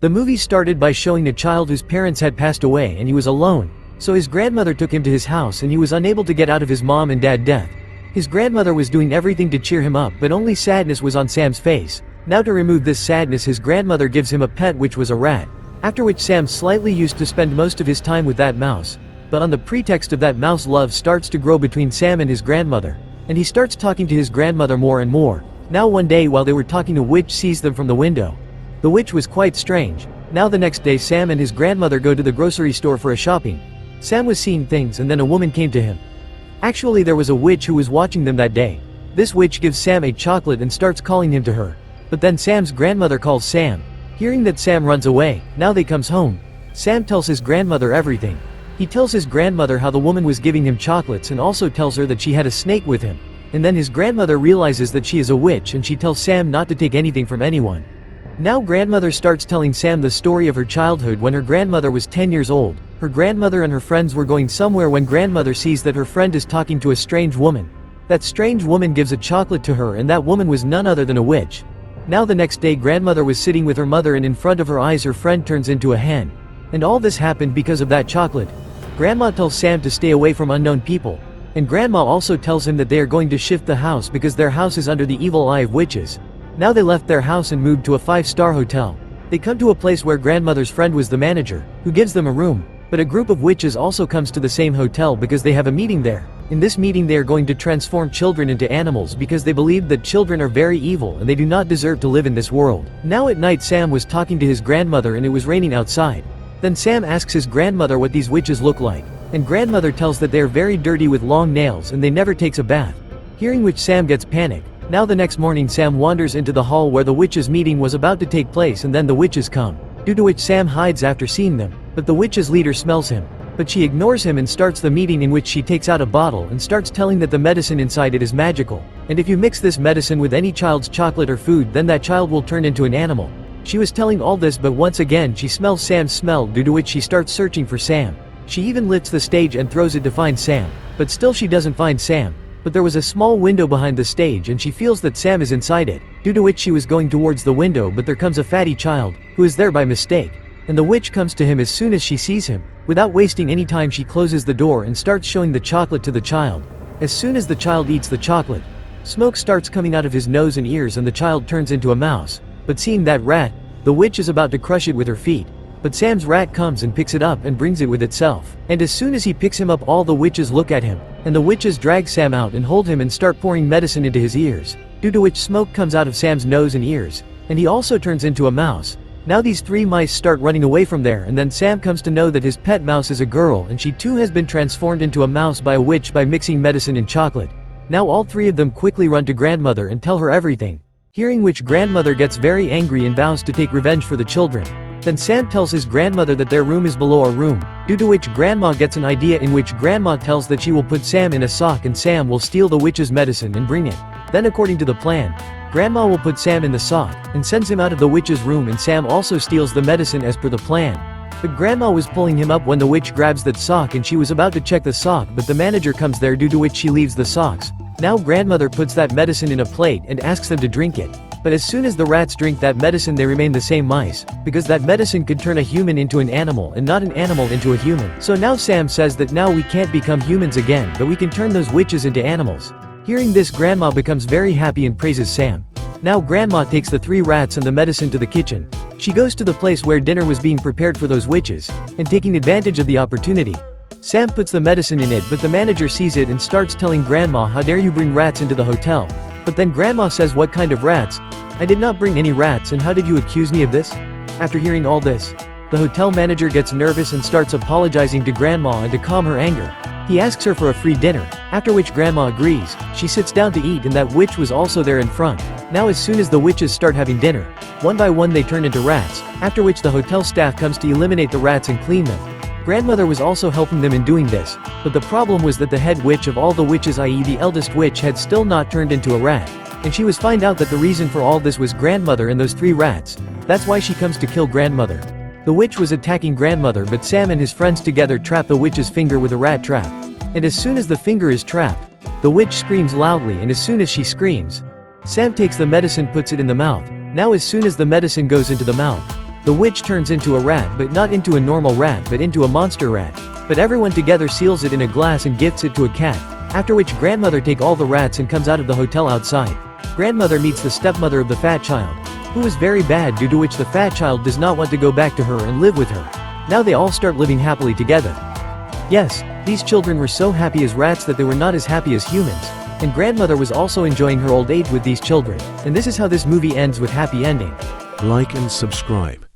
The movie started by showing a child whose parents had passed away and he was alone, so his grandmother took him to his house and he was unable to get out of his mom and dad death. His grandmother was doing everything to cheer him up, but only sadness was on Sam's face. Now to remove this sadness, his grandmother gives him a pet, which was a rat, after which Sam slightly used to spend most of his time with that mouse. But on the pretext of that mouse, love starts to grow between Sam and his grandmother, and he starts talking to his grandmother more and more. Now one day while they were talking, a witch sees them from the window. The witch was quite strange. Now the next day Sam and his grandmother go to the grocery store for a shopping. Sam was seeing things and then a woman came to him. Actually there was a witch who was watching them that day. This witch gives Sam a chocolate and starts calling him to her. But then Sam's grandmother calls Sam. Hearing that, Sam runs away. Now they comes home. Sam tells his grandmother everything. He tells his grandmother how the woman was giving him chocolates and also tells her that she had a snake with him. And then his grandmother realizes that she is a witch and she tells Sam not to take anything from anyone. Now grandmother starts telling Sam the story of her childhood when her grandmother was 10 years old. Her grandmother and her friends were going somewhere when grandmother sees that her friend is talking to a strange woman. That strange woman gives a chocolate to her and that woman was none other than a witch. Now the next day grandmother was sitting with her mother and in front of her eyes her friend turns into a hen. And all this happened because of that chocolate. Grandma tells Sam to stay away from unknown people. And grandma also tells him that they are going to shift the house because their house is under the evil eye of witches. Now they left their house and moved to a 5-star hotel. They come to a place where grandmother's friend was the manager, who gives them a room. But a group of witches also comes to the same hotel because they have a meeting there. In this meeting they are going to transform children into animals because they believe that children are very evil and they do not deserve to live in this world. Now at night Sam was talking to his grandmother and it was raining outside. Then Sam asks his grandmother what these witches look like. And grandmother tells that they are very dirty with long nails and they never takes a bath. Hearing which Sam gets panicked. Now the next morning Sam wanders into the hall where the witches' meeting was about to take place and then the witches come. Due to which Sam hides after seeing them, but the witches' leader smells him. But she ignores him and starts the meeting, in which she takes out a bottle and starts telling that the medicine inside it is magical. And if you mix this medicine with any child's chocolate or food then that child will turn into an animal. She was telling all this, but once again she smells Sam's smell, due to which she starts searching for Sam. She even lifts the stage and throws it to find Sam. But still she doesn't find Sam. But there was a small window behind the stage and she feels that Sam is inside it, due to which she was going towards the window, but there comes a fatty child, who is there by mistake. And the witch comes to him as soon as she sees him. Without wasting any time she closes the door and starts showing the chocolate to the child. As soon as the child eats the chocolate, smoke starts coming out of his nose and ears and the child turns into a mouse. But seeing that rat, the witch is about to crush it with her feet. But Sam's rat comes and picks it up and brings it with itself. And as soon as he picks him up all the witches look at him, and the witches drag Sam out and hold him and start pouring medicine into his ears, due to which smoke comes out of Sam's nose and ears, and he also turns into a mouse. Now these 3 mice start running away from there, and then Sam comes to know that his pet mouse is a girl and she too has been transformed into a mouse by a witch by mixing medicine in chocolate. Now all 3 of them quickly run to grandmother and tell her everything. Hearing which grandmother gets very angry and vows to take revenge for the children. Then Sam tells his grandmother that their room is below our room, due to which grandma gets an idea, in which grandma tells that she will put Sam in a sock and Sam will steal the witch's medicine and bring it. Then according to the plan, grandma will put Sam in the sock and sends him out of the witch's room, and Sam also steals the medicine as per the plan. But grandma was pulling him up when the witch grabs that sock and she was about to check the sock, but the manager comes there, due to which she leaves the socks. Now grandmother puts that medicine in a plate and asks them to drink it. But as soon as the rats drink that medicine they remain the same mice, because that medicine could turn a human into an animal and not an animal into a human. So now Sam says that now we can't become humans again, but we can turn those witches into animals. Hearing this, grandma becomes very happy and praises Sam. Now grandma takes the 3 rats and the medicine to the kitchen. She goes to the place where dinner was being prepared for those witches, and taking advantage of the opportunity, Sam puts the medicine in it, but the manager sees it and starts telling grandma, how dare you bring rats into the hotel. But then grandma says, what kind of rats? I did not bring any rats, and how did you accuse me of this? After hearing all this, the hotel manager gets nervous and starts apologizing to grandma, and to calm her anger, he asks her for a free dinner, after which grandma agrees. She sits down to eat and that witch was also there in front. Now as soon as the witches start having dinner, one by one they turn into rats, after which the hotel staff comes to eliminate the rats and clean them. Grandmother was also helping them in doing this, but the problem was that the head witch of all the witches, i.e. the eldest witch, had still not turned into a rat. And she was find out that the reason for all this was grandmother and those 3 rats. That's why she comes to kill grandmother. The witch was attacking grandmother, but Sam and his friends together trap the witch's finger with a rat trap. And as soon as the finger is trapped, the witch screams loudly, and as soon as she screams, Sam takes the medicine, puts it in the mouth. Now as soon as the medicine goes into the mouth, The witch turns into a rat, but not into a normal rat but into a monster rat. But everyone together seals it in a glass and gifts it to a cat, after which grandmother take all the rats and comes out of the hotel outside. Grandmother meets the stepmother of the fat child, who is very bad, due to which the fat child does not want to go back to her and live with her. Now they all start living happily together. Yes, these children were so happy as rats that they were not as happy as humans. And grandmother was also enjoying her old age with these children. And this is how this movie ends with happy ending. Like and subscribe.